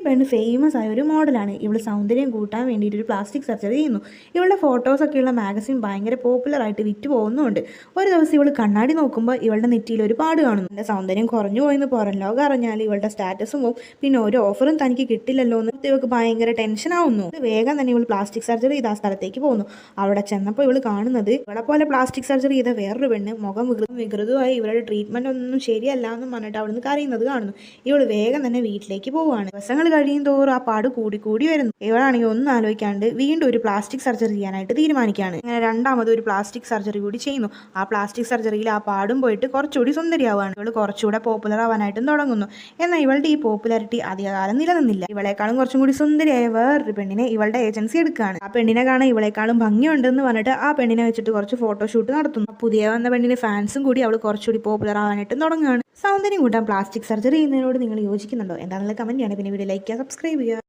പെണ്ണ് ഫേമസ് ആയ ഒരു മോഡലാണ്. ഇവള് സൗന്ദര്യം കൂട്ടാൻ വേണ്ടിയിട്ട് ഒരു പ്ലാസ്റ്റിക് സർജറി ചെയ്യുന്നു. ഇവളുടെ ഫോട്ടോസൊക്കെയുള്ള മാഗസിൻ ഭയങ്കര പോപ്പുലറായിട്ട് വിറ്റ് പോകുന്നുണ്ട്. ഒരു ദിവസം ഇവൾ കണ്ണാടി നോക്കുമ്പോൾ ഇവളുടെ നെറ്റിയിൽ ഒരു പാട് കാണുന്നു. എൻ്റെ സൗന്ദര്യം കുറഞ്ഞു പോയെന്ന് പുറം ലോകം അറിഞ്ഞാൽ ഇവളുടെ സ്റ്റാറ്റസും പോവും, പിന്നെ ഒരു ഓഫറും തനിക്ക് കിട്ടില്ലല്ലോ എന്ന് ഇവൾക്ക് ഭയങ്കര ടെൻഷൻ ആവുന്നു. വേഗം തന്നെ ഇവൾ പ്ലാസ്റ്റിക് സർജറി ചെയ്ത് ആ സ്ഥലത്തേക്ക് പോകുന്നു. അവിടെ ചെന്നപ്പോൾ ഇവൾ കാണുന്നത് ഇവളെ പോലെ പ്ലാസ്റ്റിക് സർജറി ചെയ്ത വേറൊരു പെണ്ണ് മുഖം വികൃതമായി ഇവരുടെ ട്രീറ്റ്മെന്റ് ഒന്നും ശരിയല്ല എന്ന് പറഞ്ഞിട്ട് അവിടുന്ന് കരയുന്നത് കാണുന്നു. ഇവൾ വേഗം തന്നെ വീട്ടിലേക്ക് പോവുകയാണ്. ദിവസങ്ങൾ കഴിയും തോറും ആ പാട് കൂടി വരുന്നു. ഇവളാണെങ്കിൽ ഒന്നും ആലോചിക്കാണ്ട് വീണ്ടും ഒരു പ്ലാസ്റ്റിക് സർജറി ചെയ്യാനായിട്ട് തീരുമാനിക്കുകയാണ്. ഇങ്ങനെ രണ്ടാമത് ഒരു പ്ലാസ്റ്റിക് സർജറി കൂടി ചെയ്യുന്നു. ആ പ്ലാസ്റ്റിക് സർജറിയിൽ ആ പാടും പോയിട്ട് കുറച്ചുകൂടി സുന്ദരിയാവുകയാണ്. ഇവൾ കുറച്ചുകൂടെ പോപ്പുലർ ആവാനായിട്ടും തുടങ്ങുന്നു. എന്നാൽ ഇവളുടെ ഈ പോപ്പുലാരിറ്റി അധികകാലം നിലനിന്നില്ല. ഇവളെക്കാളും കുറച്ചും കൂടി സുന്ദരിയായ വേറൊരു പെണ്ണിനെ ഇവളുടെ ഏജൻസി എടുക്കുകയാണ്. ആ പെണ്ണിനെ കാണാൻ ഇവളെക്കാളും ഭംഗിയുണ്ടെന്ന് പറഞ്ഞിട്ട് ആ പെണ്ണിനെ വെച്ചിട്ട് കുറച്ച് ഫോട്ടോഷൂട്ട് നടത്തുന്നു. പുതിയ വന്ന പെണ്ണിന് ഫാൻസും കൂടി അവൾ കുറച്ചുകൂടി പോപ്പുലർ ആവാനായിട്ടും തുടങ്ങുകയാണ്. സൗന്ദര്യം കൂട്ടാൻ പ്ലാസ്റ്റിക് സർജറി ചെയ്യുന്നതിനോട് നിങ്ങൾ യോജിക്കുന്നുണ്ടോ? എന്താണെന്നുള്ള കമന്റ് ചെയ്യണം. പിന്നെ വീഡിയോ ലൈക്ക് ചെയ്യുക, സബ്സ്ക്രൈബ് ചെയ്യുക.